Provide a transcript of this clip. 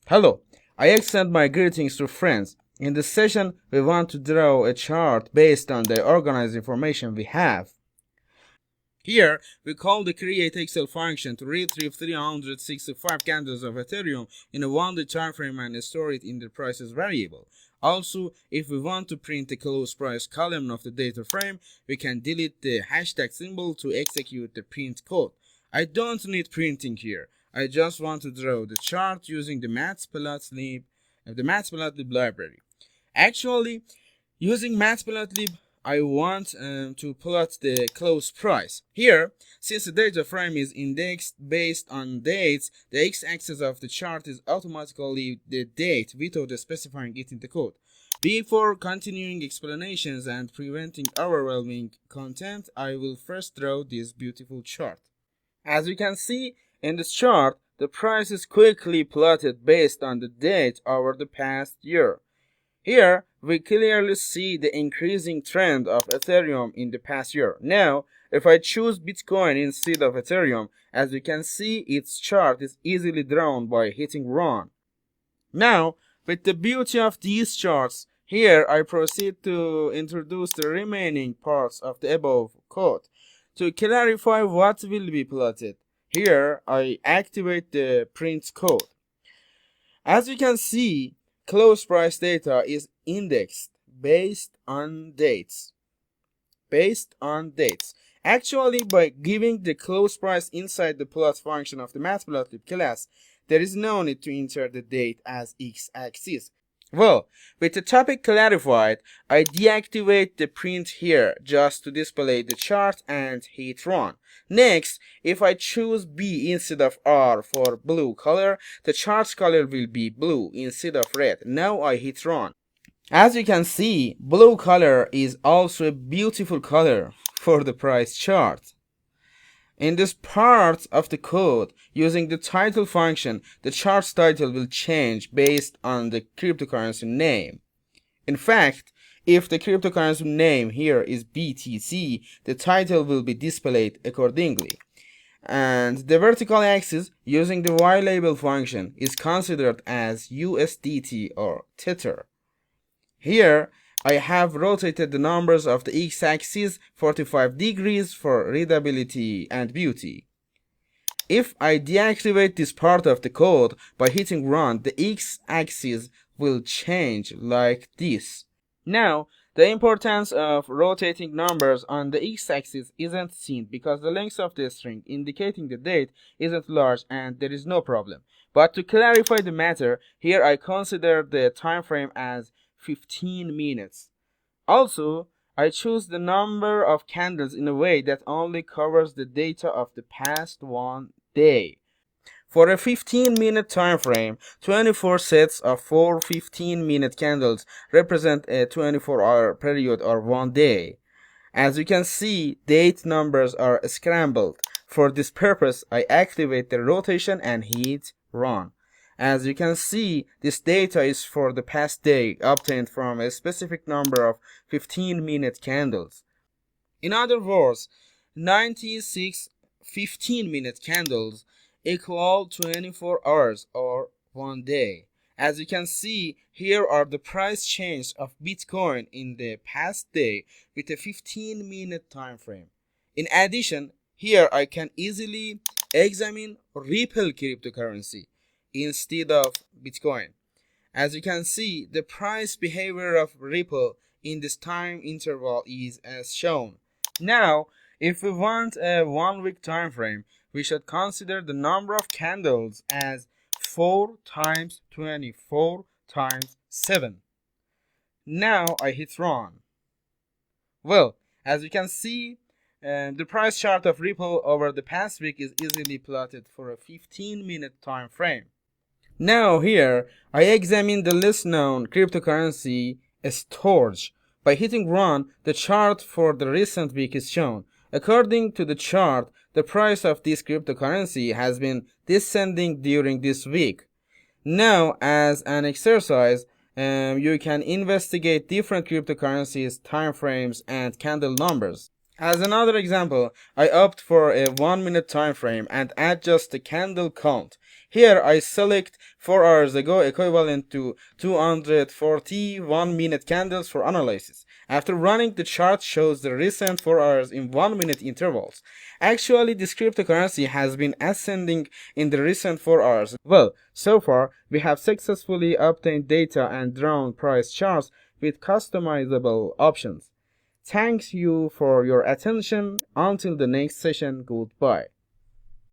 Hello, I extend my greetings to friends. In this session, we want to draw a chart based on the organized information we have. Here, we call the create Excel function to retrieve 365 candles of Ethereum in a 1-day time frame and store it in the prices variable. Also, if we want to print the close price column of the data frame, we can delete the hashtag symbol to execute the print code. I don't need printing here. I just want to draw the chart using the Matplotlib library. Actually, using Matplotlib, I want to plot the close price. Here, since the data frame is indexed based on dates, the x-axis of the chart is automatically the date without specifying it in the code. Before continuing explanations and preventing overwhelming content, I will first draw this beautiful chart. As you can see in this chart, the price is quickly plotted based on the date over the past year. Here, we clearly see the increasing trend of Ethereum in the past year. Now, if I choose Bitcoin instead of Ethereum, as you can see, its chart is easily drawn by hitting run. Now, with the beauty of these charts, here I proceed to introduce the remaining parts of the above code. To clarify what will be plotted, here I activate the print code. As you can see, close price data is indexed based on dates. Actually, by giving the close price inside the plot function of the Matplotlib class, there is no need to enter the date as x-axis. Well, with the topic clarified, I deactivate the print here just to display the chart and hit run. Next, if I choose B instead of R for blue color, the chart's color will be blue instead of red. Now I hit run. As you can see, blue color is also a beautiful color for the price chart. In this part of the code, using the title function, the chart's title will change based on the cryptocurrency name. In fact, if the cryptocurrency name here is BTC, the title will be displayed accordingly. And the vertical axis, using the Y-label function, is considered as USDT or Tether. Here, I have rotated the numbers of the x-axis 45 degrees for readability and beauty. If I deactivate this part of the code by hitting run, the x-axis will change like this. Now, the importance of rotating numbers on the x-axis isn't seen because the length of the string indicating the date isn't large and there is no problem. But to clarify the matter, here I consider the time frame as 15 minutes. Also, I choose the number of candles in a way that only covers the data of the past 1 day. For a 15-minute time frame, 24 sets of 4 15-minute candles represent a 24-hour period or 1 day. As you can see, date numbers are scrambled. For this purpose, I activate the rotation and hit run. As you can see, this data is for the past day obtained from a specific number of 15-minute candles. In other words, 96 15-minute candles equal 24 hours or 1 day. As you can see, here are the price change of Bitcoin in the past day with a 15-minute time frame. In addition, here I can easily examine Ripple cryptocurrency instead of Bitcoin. As you can see, the price behavior of Ripple in this time interval is as shown. Now, if we want a 1-week time frame, we should consider the number of candles as 4 times 24 times 7. Now I hit run. Well, as you can see, the price chart of Ripple over the past week is easily plotted for a 15-minute time frame. Now here, I examine the least known cryptocurrency Storj. By hitting run, the chart for the recent week is shown. According to the chart, the price of this cryptocurrency has been descending during this week. Now, as an exercise, you can investigate different cryptocurrencies, time frames, and candle numbers. As another example, I opt for a 1-minute time frame and adjust the candle count. Here I select 4 hours ago, equivalent to 241 minute candles for analysis. After running, the chart shows the recent 4 hours in 1 minute intervals. Actually, this cryptocurrency has been ascending in the recent 4 hours. Well, so far, we have successfully obtained data and drawn price charts with customizable options. Thanks you for your attention. Until the next session, goodbye.